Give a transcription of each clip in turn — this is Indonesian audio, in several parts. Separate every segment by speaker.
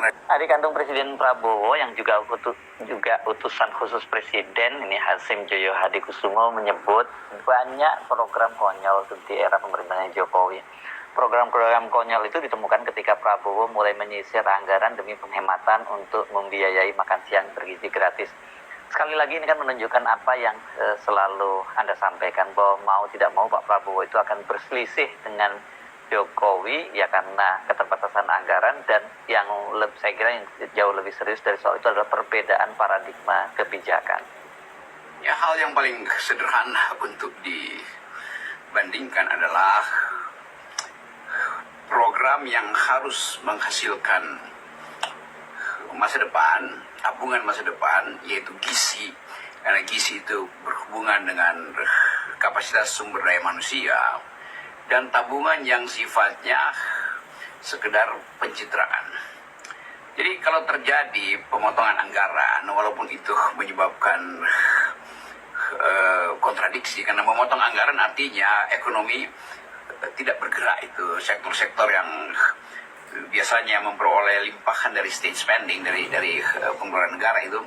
Speaker 1: Adik kandung Presiden Prabowo yang juga utusan khusus Presiden ini Hasim Joyo Hadikusumo menyebut banyak program konyol di era pemerintahan Jokowi. Program-program konyol itu ditemukan ketika Prabowo mulai menyisir anggaran demi penghematan untuk membiayai makan siang bergizi gratis. Sekali lagi ini kan menunjukkan apa yang selalu Anda sampaikan, bahwa mau tidak mau Pak Prabowo itu akan berselisih dengan Jokowi ya karena keterbatasan anggaran, dan yang saya kira yang jauh lebih serius dari soal itu adalah perbedaan paradigma kebijakan.
Speaker 2: Ya, hal yang paling sederhana untuk dibandingkan adalah program yang harus menghasilkan masa depan, tabungan masa depan, yaitu gizi, karena gizi itu berhubungan dengan kapasitas sumber daya manusia, dan tabungan yang sifatnya sekedar pencitraan. Jadi kalau terjadi pemotongan anggaran, walaupun itu menyebabkan kontradiksi, karena memotong anggaran artinya ekonomi tidak bergerak, itu sektor-sektor yang biasanya memperoleh limpahan dari state spending, dari pengeluaran negara itu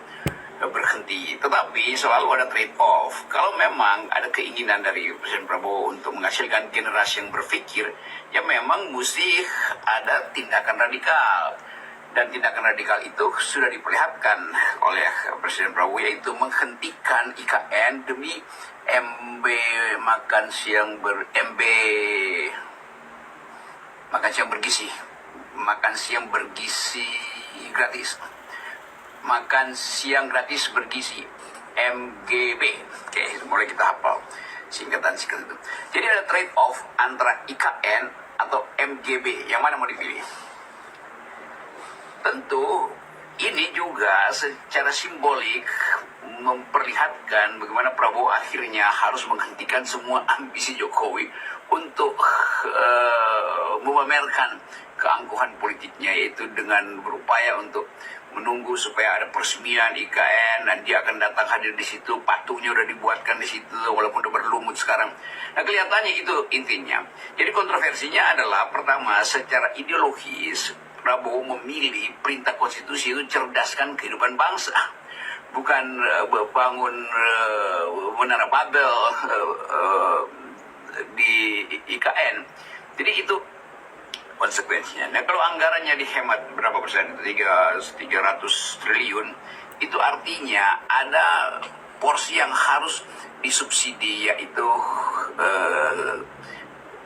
Speaker 2: berhenti. Tetapi selalu ada trade off. Kalau memang ada keinginan dari Presiden Prabowo untuk menghasilkan generasi yang berpikir, ya memang mesti ada tindakan radikal. Dan tindakan radikal itu sudah diperlihatkan oleh Presiden Prabowo, yaitu menghentikan IKN demi makan siang bergizi gratis. Makan siang gratis bergizi, MGB. Oke, mulai kita hafal singkatan itu. Jadi ada trade off antara IKN atau MGB, yang mana mau dipilih? Tentu ini juga secara simbolik memperlihatkan bagaimana Prabowo akhirnya harus menghentikan semua ambisi Jokowi untuk memamerkan keangkuhan politiknya, yaitu dengan berupaya untuk menunggu supaya ada peresmian IKN dan dia akan datang hadir di situ, patungnya udah dibuatkan di situ walaupun udah berlumut sekarang. Nah, kelihatannya itu intinya. Jadi kontroversinya adalah, pertama, secara ideologis Prabowo memilih perintah konstitusi itu cerdaskan kehidupan bangsa, bukan bangun menara Babel di IKN. Jadi itu konsekuensinya. Nah, kalau anggarannya dihemat berapa persen? 300 triliun. Itu artinya ada porsi yang harus disubsidi, yaitu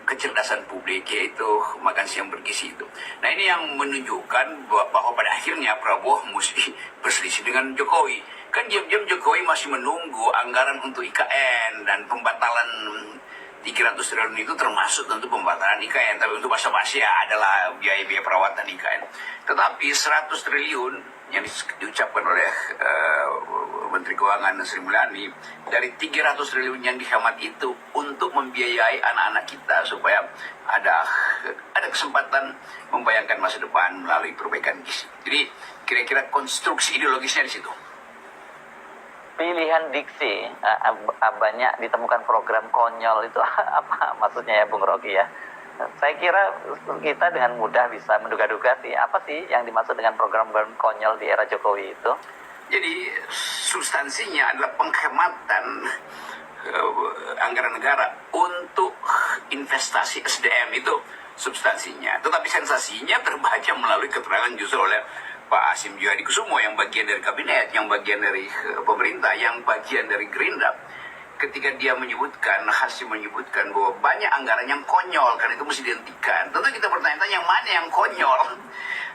Speaker 2: kecerdasan publik, yaitu makan siang bergizi itu. Nah, ini yang menunjukkan bahwa pada akhirnya Prabowo mesti berselisih dengan Jokowi. Kan diam-diam Jokowi masih menunggu anggaran untuk IKN, dan pembatalan 300 triliun itu termasuk tentu pembatalan IKN, tapi untuk basa-basi ya adalah biaya-biaya perawatan IKN. Tetapi 100 triliun yang diucapkan oleh Menteri Keuangan Sri Mulyani, dari 300 triliun yang dihemat itu untuk membiayai anak-anak kita supaya ada kesempatan membayangkan masa depan melalui perbaikan gizi. Jadi kira-kira konstruksi ideologisnya di situ.
Speaker 1: Pilihan diksi, banyak ditemukan program konyol itu apa maksudnya ya Bung Rocky ya? Saya kira kita dengan mudah bisa menduga-duga sih apa sih yang dimaksud dengan program konyol di era Jokowi itu.
Speaker 2: Jadi substansinya adalah penghematan anggaran negara untuk investasi SDM, itu substansinya. Tetapi sensasinya terbaca melalui keterangan justru oleh Pak Hasim Joyo Hadikusumo yang bagian dari kabinet, yang bagian dari pemerintah, yang bagian dari Gerindra. Ketika dia menyebutkan, Hasim menyebutkan bahwa banyak anggaran yang konyol, karena itu mesti dihentikan. Tentu kita bertanya-tanya, yang mana yang konyol?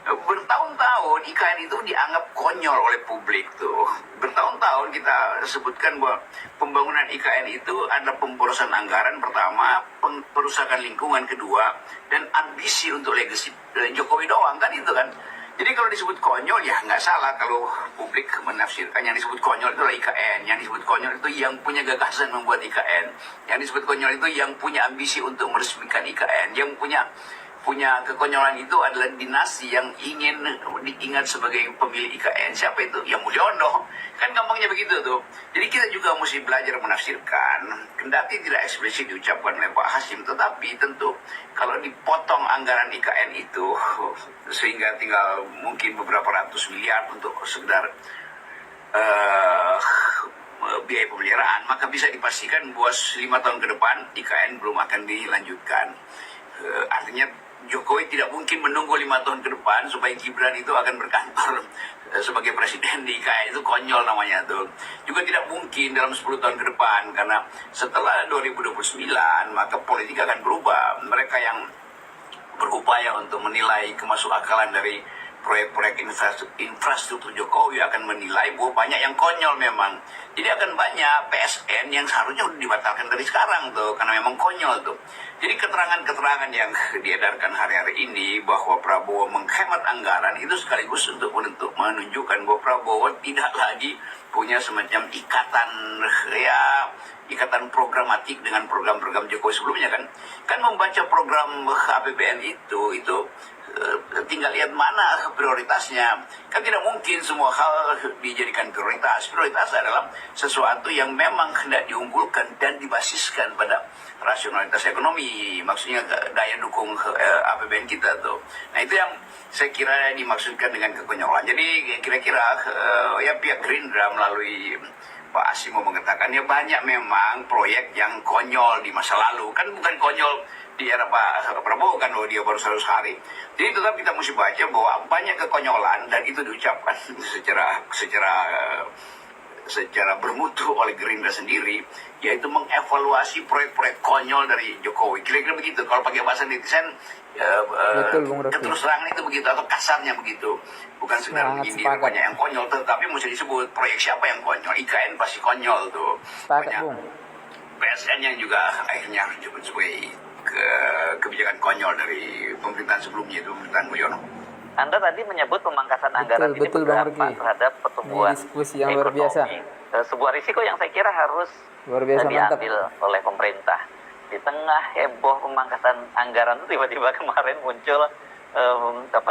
Speaker 2: Bertahun-tahun IKN itu dianggap konyol oleh publik tuh. Bertahun-tahun kita sebutkan bahwa pembangunan IKN itu adalah pemborosan anggaran pertama, perusakan lingkungan kedua, dan ambisi untuk legacy Jokowi doang, kan itu kan. Jadi kalau disebut konyol ya nggak salah kalau publik menafsirkan yang disebut konyol itu adalah IKN, yang disebut konyol itu yang punya gagasan membuat IKN, yang disebut konyol itu yang punya ambisi untuk meresmikan IKN, yang punya punya kekonyolan itu adalah dinasti yang ingin diingat sebagai pemilik IKN. Siapa itu? Ya Mulyono. Kan gampangnya begitu tuh. Jadi kita juga mesti belajar menafsirkan. Kendati tidak eksplisit diucapkan oleh Pak Hasim, tetapi tentu kalau dipotong anggaran IKN itu sehingga tinggal mungkin beberapa ratus miliar untuk sekedar biaya pemeliharaan, maka bisa dipastikan bahwa 5 tahun ke depan IKN belum akan dilanjutkan. Artinya Jokowi tidak mungkin menunggu 5 tahun ke depan supaya Gibran itu akan berkantor sebagai presiden di IKN. Itu konyol namanya tuh. Juga tidak mungkin dalam 10 tahun ke depan, karena setelah 2029 maka politik akan berubah. Mereka yang berupaya untuk menilai kemasukakalan dari proyek-proyek infrastruktur Jokowi akan menilai bahwa banyak yang konyol memang. Jadi akan banyak PSN yang seharusnya udah dibatalkan dari sekarang tuh, karena memang konyol tuh. Jadi keterangan-keterangan yang diedarkan hari-hari ini bahwa Prabowo menghemat anggaran itu sekaligus untuk menunjukkan bahwa Prabowo tidak lagi punya semacam ikatan programatik dengan program-program Jokowi sebelumnya kan membaca program APBN itu tinggal lihat mana prioritasnya. Kan tidak mungkin semua hal dijadikan prioritas. Prioritas adalah sesuatu yang memang hendak diunggulkan dan dibasiskan pada rasionalitas ekonomi. Maksudnya daya dukung APBN kita tuh. Nah itu yang saya kira dimaksudkan dengan kekonyolan. Jadi kira-kira ya pihak Gerindra melalui Pak Asim mau mengatakan ya banyak memang proyek yang konyol di masa lalu. Kan bukan konyol di era Pak Prabowo kan, dia baru 100 hari. Jadi tetap kita mesti baca bahwa banyak kekonyolan dan itu diucapkan secara bermutu oleh Gerindra sendiri, yaitu mengevaluasi proyek-proyek konyol dari Jokowi. Kira-kira begitu. Kalau pakai bahasa netizen, terus terang itu begitu atau kasarnya begitu. Bukan sekedar begini banyak yang konyol, tetapi mesti disebut proyek siapa yang konyol. IKN pasti konyol tuh. Banyak PSN yang juga akhirnya harus disebut sebagai kebijakan konyol dari pemerintahan sebelumnya, itu pemerintahan Mulyono.
Speaker 1: Anda tadi menyebut pemangkasan anggaran ini berdampak terhadap pertumbuhan
Speaker 3: diskusi yang luar biasa.
Speaker 1: Sebuah risiko yang saya kira harus diambil oleh pemerintah. Di tengah heboh pemangkasan anggaran itu tiba-tiba kemarin muncul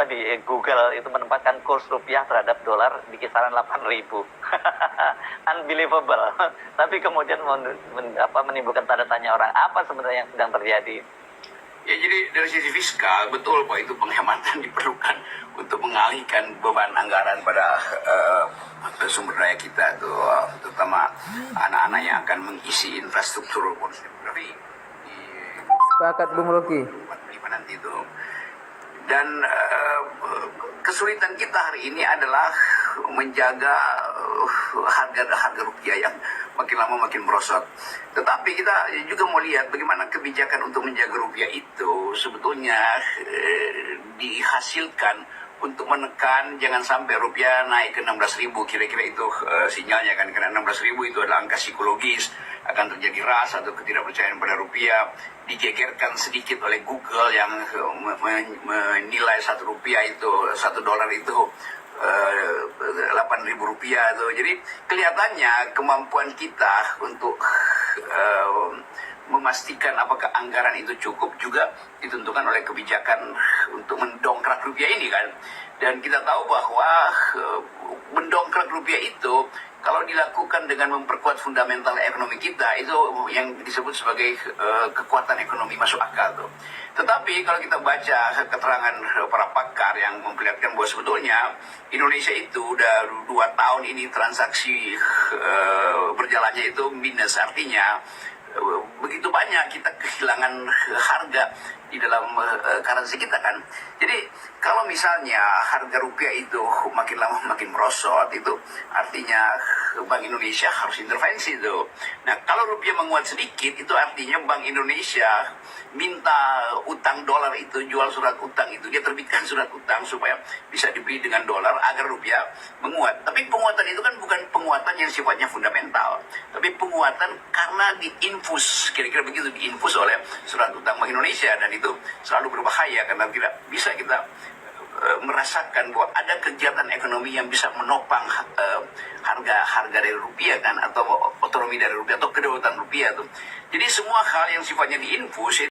Speaker 1: di Google itu menempatkan kurs rupiah terhadap dolar di kisaran 8.000. Unbelievable. Tapi kemudian menimbulkan tanda tanya orang, apa sebenarnya yang sedang terjadi?
Speaker 2: Ya, jadi dari sisi fiskal betul Pak, itu penghematan diperlukan untuk mengalihkan beban anggaran pada sumber daya kita tuh, terutama anak-anak yang akan mengisi infrastruktur. Tapi
Speaker 3: sepakat Bung Rocky.
Speaker 2: Nanti itu. Dan kesulitan kita hari ini adalah menjaga harga rupiah yang makin lama makin merosot. Tetapi kita juga mau lihat bagaimana kebijakan untuk menjaga rupiah itu sebetulnya dihasilkan untuk menekan jangan sampai rupiah naik ke 16.000. Kira-kira itu sinyalnya kan, karena 16.000 itu adalah angka psikologis, akan terjadi rasa atau ketidakpercayaan pada rupiah. Digegerkan sedikit oleh Google yang menilai 1 rupiah itu, 1 dolar itu 8.000 rupiah tuh. Jadi kelihatannya kemampuan kita untuk memastikan apakah anggaran itu cukup juga ditentukan oleh kebijakan untuk mendongkrak rupiah ini kan. Dan kita tahu bahwa mendongkrak rupiah itu kalau dilakukan dengan memperkuat fundamental ekonomi kita, itu yang disebut sebagai kekuatan ekonomi masuk akal tuh. Tetapi kalau kita baca keterangan para pakar yang memperlihatkan bahwa sebetulnya Indonesia itu udah 2 tahun ini transaksi berjalannya itu minus, artinya begitu banyak kita kehilangan harga di dalam currency kita kan. Jadi kalau misalnya harga rupiah itu makin lama makin merosot, itu artinya Bank Indonesia harus intervensi itu. Nah kalau rupiah menguat sedikit, itu artinya Bank Indonesia minta utang dolar itu, jual surat utang itu, dia terbitkan surat utang supaya bisa dibeli dengan dolar agar rupiah menguat. Tapi penguatan itu kan bukan penguatan yang sifatnya fundamental, tapi penguatan karena diinfus, kira-kira begitu, diinfus oleh surat utang Bank Indonesia. Dan itu selalu berbahaya karena tidak bisa kita merasakan bahwa ada kegiatan ekonomi yang bisa menopang harga dari rupiah kan, atau otonomi dari rupiah atau kedaulatan rupiah tuh. Jadi semua hal yang sifatnya diinfus